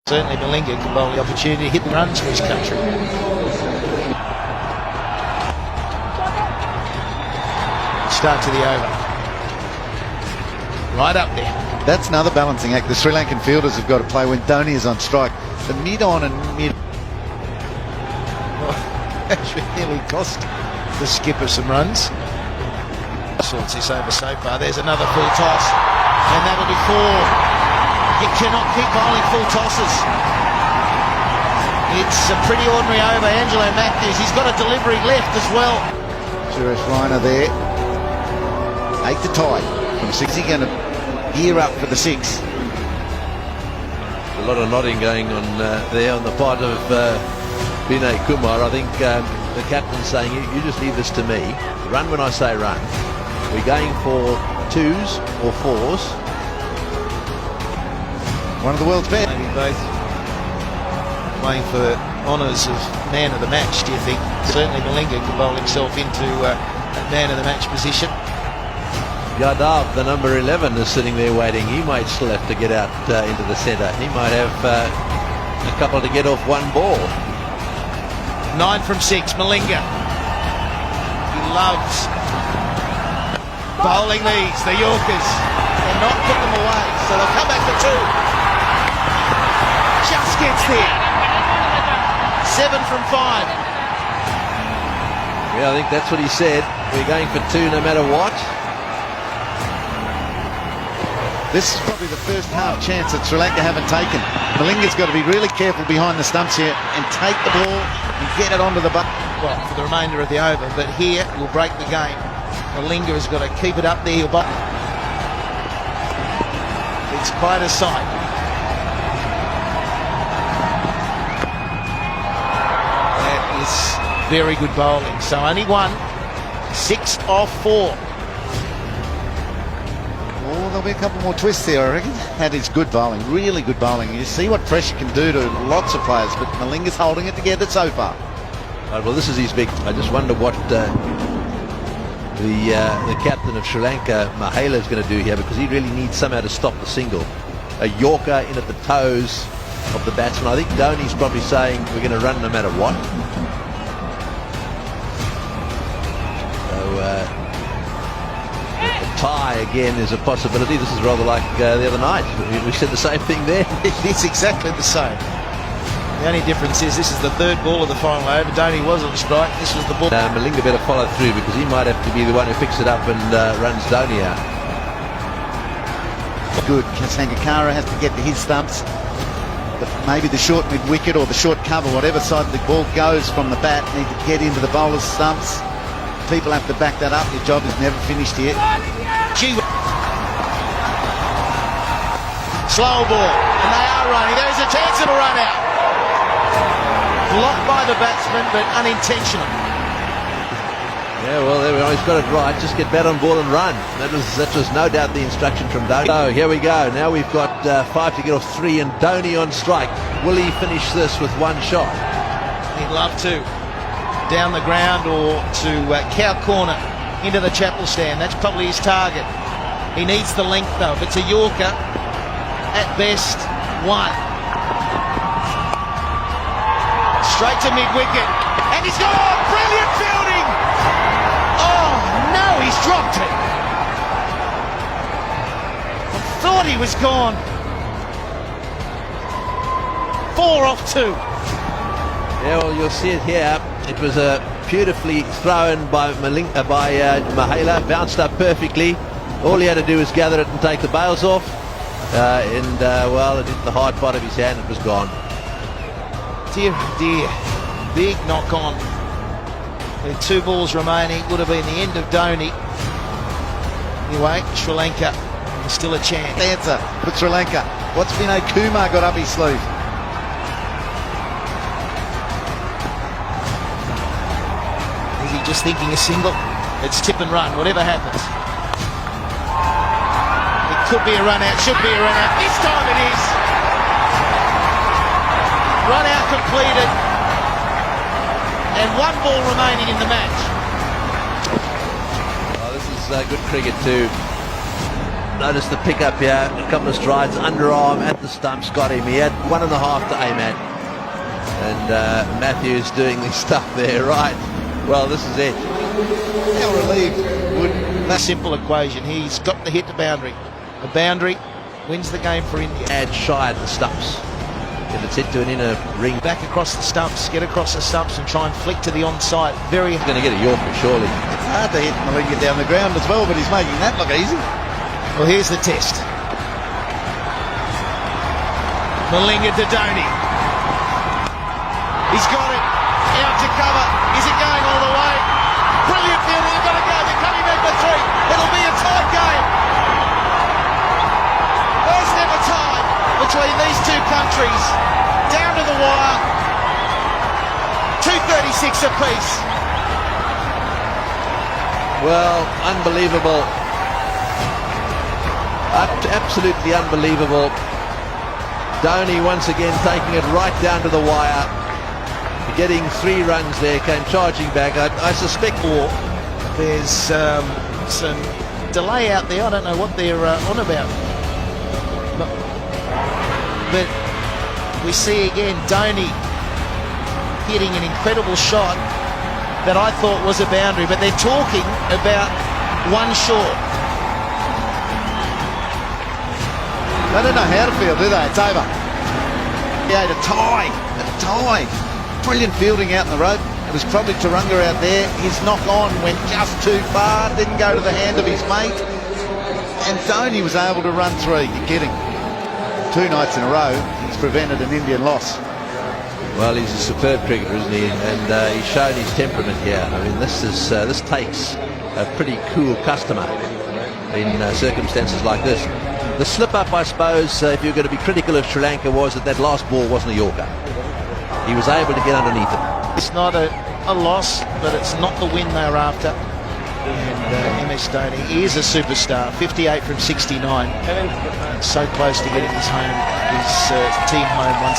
Certainly Malinga can bowl the opportunity to hit the runs for his country. Start to the over. Right up there. That's another balancing act the Sri Lankan fielders have got to play when Dhoni is on strike. The mid-on and mid... Well, actually nearly cost the skipper some runs. Sorts this over so far. There's another full toss. And that'll be 4. You cannot keep bowling full tosses. It's a pretty ordinary over. Angelo Matthews, he's got a delivery left as well. Suresh Raina there. 8 to tie. From 6, he's going to gear up for the 6. A lot of nodding going on there on the part of Vinay Kumar. I think the captain's saying, you just leave this to me. Run when I say run. We're going for 2s or 4s. One of the world's best. Maybe both playing for honours of man of the match, do you think? Certainly Malinga can bowl himself into a man of the match position. Yadav, the number 11, is sitting there waiting. He might still have to get out into the centre. He might have a couple to get off one ball. 9 from 6, Malinga. He loves bowling these, the Yorkers, and not put them away. So they'll come back for 2. Just gets there. 7 from 5. Yeah, I think that's what he said. We're going for 2 no matter what. This is probably the first half chance that Sri Lanka haven't taken. Malinga's got to be really careful behind the stumps here and take the ball and get it onto the butt. Well, for the remainder of the over, but here will break the game. Malinga has got to keep it up there. He'll bowl. It's quite a sight. That is very good bowling. So only 1, 6 off 4. Oh, there'll be a couple more twists there, I reckon. That is good bowling, really good bowling. You see what pressure can do to lots of players, but Malinga's holding it together so far. Right, well, this is his big... I just wonder what the captain of Sri Lanka, Mahela, is going to do here, because he really needs somehow to stop the single. A Yorker in at the toes of the batsman. I think Dhoni's probably saying we're going to run no matter what. So a tie again is a possibility. This is rather like the other night. We said the same thing there. It's exactly the same. The only difference is this is the 3rd ball of the final over. Dhoni was on strike. This was the ball. Malinga better follow through, because he might have to be the one who picks it up and runs Dhoni out. Good. Sangakkara has to get to his stumps. Maybe the short mid-wicket or the short cover, whatever side the ball goes from the bat, need to get into the bowler's stumps. People have to back that up. Your job is never finished here. Slow ball, and they are running. There is a chance it'll run out. Blocked by the batsman, but unintentional. Yeah, well, there we are. He's got it right. Just get bat on ball and run. That was no doubt the instruction from Dhoni. So here we go. Now we've got 5 to get off 3, and Dhoni on strike. Will he finish this with 1 shot? He'd love to. Down the ground or to cow corner into the chapel stand. That's probably his target. He needs the length though. If it's a Yorker, at best 1. Straight to mid-wicket, and he's got brilliant fielding. Oh no, he's dropped it. I thought he was gone. 4 off 2. Yeah, well, you'll see it here. It was beautifully thrown by Mahela, bounced up perfectly. All he had to do was gather it and take the bails off. Well, it hit the hard part of his hand. It was gone. Dear, dear. Big knock on. With 2 balls remaining, would have been the end of Dhoni. Anyway, Sri Lanka still a chance. Answer for Sri Lanka. What's Vinay Kumar got up his sleeve? Is he just thinking a single? It's tip and run, whatever happens. It could be a run out, should be a run out. This time it is. Run out completed. And 1 ball remaining in the match. Oh, this is good cricket too. Notice the pickup here, a couple of strides, underarm at the stumps, got him. He had 1.5 to aim at. And Matthews doing this stuff there, right? Well, this is it. How relieved would That simple equation. He's got to hit the boundary. The boundary wins the game for India. Add shy at the stumps. If it's hit to an inner ring, Back across the stumps, get across the stumps and try and flick to the onside. Very he's going to get a Yorker, surely. It's hard to hit Malinga down the ground as well, but he's making that look easy. Well, here's the test. Malinga to DHONI. He's got it. Out to cover. Is it going all the way? Brilliant fielding. They've got to go. They're coming back for 3. It'll be a tight game. First ever tie between these two countries. Down to the wire. 2:36 apiece. Well, unbelievable. Absolutely unbelievable. DHONI once again taking it right down to the wire. Getting 3 runs there, came charging back. I suspect more. There's some delay out there. I don't know what they're on about. But we see again DHONI hitting an incredible shot that I thought was a boundary, but they're talking about one short. They don't know how to field, do they? It's over. Yeah, a tie. Brilliant fielding out in the road. It was probably Turunga out there. His knock on went just too far, didn't go to the hand of his mate. And DHONI was able to run 3. You're kidding. 2 nights in a row, he's prevented an Indian loss. Well, he's a superb cricketer, isn't he? And he's shown his temperament here. I mean, this takes a pretty cool customer in circumstances like this. The slip-up, I suppose, if you're going to be critical of Sri Lanka, was that last ball wasn't a Yorker. He was able to get underneath it. It's not a loss, but it's not the win they're after. And MS DHONI is a superstar. 58 from 69. So close to getting his team home once.